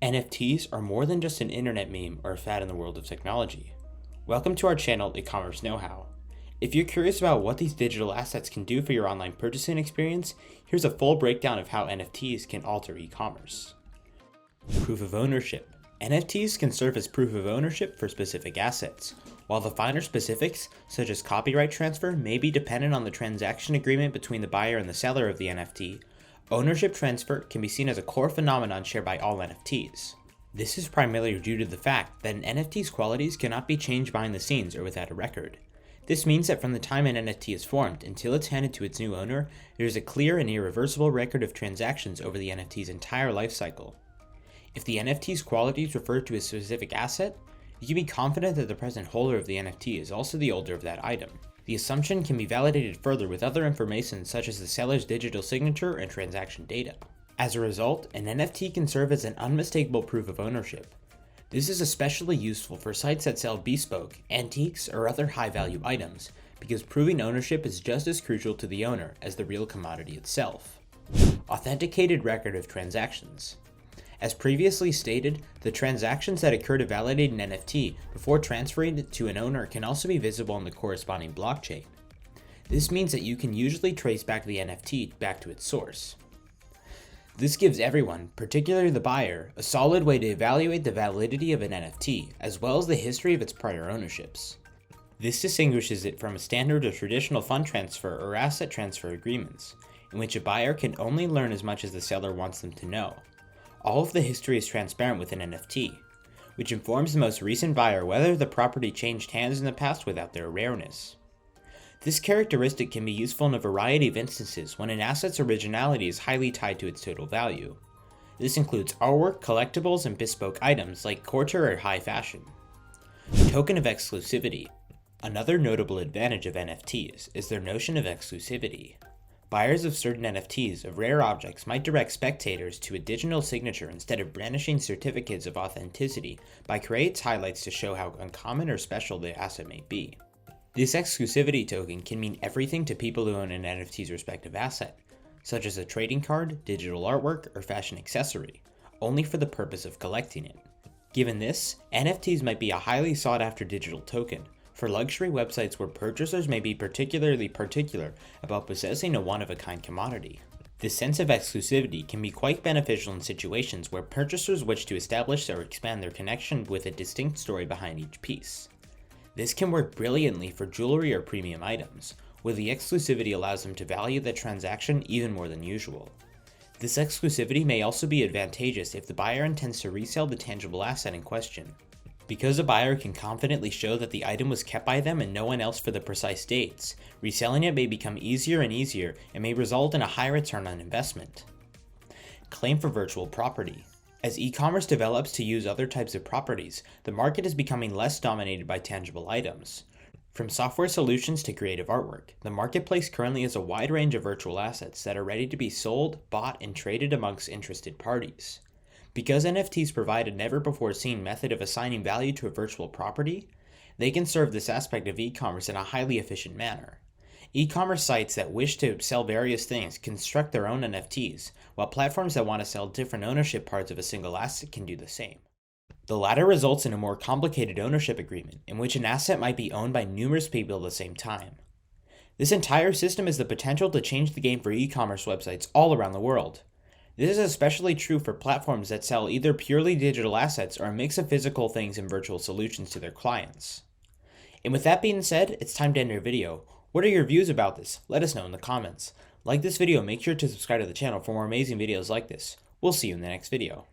NFTs are more than just an internet meme or a fad in the world of technology. Welcome to our channel, Ecommerce Know-How. If you're curious about what these digital assets can do for your online purchasing experience, here's a full breakdown of how NFTs can alter e-commerce. Proof of ownership. NFTs can serve as proof of ownership for specific assets. While the finer specifics, such as copyright transfer, may be dependent on the transaction agreement between the buyer and the seller of the NFT, ownership transfer can be seen as a core phenomenon shared by all NFTs. This is primarily due to the fact that an NFT's qualities cannot be changed behind the scenes or without a record. This means that from the time an NFT is formed until it's handed to its new owner, there is a clear and irreversible record of transactions over the NFT's entire life cycle. If the NFT's qualities refer to a specific asset, you can be confident that the present holder of the NFT is also the holder of that item. The assumption can be validated further with other information such as the seller's digital signature and transaction data. As a result, an NFT can serve as an unmistakable proof of ownership. This is especially useful for sites that sell bespoke, antiques, or other high-value items, because proving ownership is just as crucial to the owner as the real commodity itself. Authenticated record of transactions. As previously stated, the transactions that occur to validate an NFT before transferring it to an owner can also be visible on the corresponding blockchain. This means that you can usually trace back the NFT back to its source. This gives everyone, particularly the buyer, a solid way to evaluate the validity of an NFT, as well as the history of its prior ownerships. This distinguishes it from a standard or traditional fund transfer or asset transfer agreements, in which a buyer can only learn as much as the seller wants them to know. All of the history is transparent with an NFT, which informs the most recent buyer whether the property changed hands in the past without their awareness. This characteristic can be useful in a variety of instances when an asset's originality is highly tied to its total value. This includes artwork, collectibles, and bespoke items like couture or high fashion. Token of exclusivity. Another notable advantage of NFTs is their notion of exclusivity. Buyers of certain NFTs of rare objects might direct spectators to a digital signature instead of brandishing certificates of authenticity by creating highlights to show how uncommon or special the asset may be. This exclusivity token can mean everything to people who own an NFT's respective asset, such as a trading card, digital artwork, or fashion accessory, only for the purpose of collecting it. Given this, NFTs might be a highly sought-after digital token for luxury websites where purchasers may be particularly particular about possessing a one-of-a-kind commodity. This sense of exclusivity can be quite beneficial in situations where purchasers wish to establish or expand their connection with a distinct story behind each piece. This can work brilliantly for jewelry or premium items, where the exclusivity allows them to value the transaction even more than usual. This exclusivity may also be advantageous if the buyer intends to resell the tangible asset in question. Because a buyer can confidently show that the item was kept by them and no one else for the precise dates, reselling it may become easier and easier and may result in a high return on investment. Claim for virtual property. As e-commerce develops to use other types of properties, the market is becoming less dominated by tangible items. From software solutions to creative artwork, the marketplace currently has a wide range of virtual assets that are ready to be sold, bought, and traded amongst interested parties. Because NFTs provide a never-before-seen method of assigning value to a virtual property, they can serve this aspect of e-commerce in a highly efficient manner. E-commerce sites that wish to sell various things construct their own NFTs, while platforms that want to sell different ownership parts of a single asset can do the same. The latter results in a more complicated ownership agreement, in which an asset might be owned by numerous people at the same time. This entire system has the potential to change the game for e-commerce websites all around the world. This is especially true for platforms that sell either purely digital assets or a mix of physical things and virtual solutions to their clients. And with that being said, it's time to end our video. What are your views about this? Let us know in the comments. Like this video, make sure to subscribe to the channel for more amazing videos like this. We'll see you in the next video.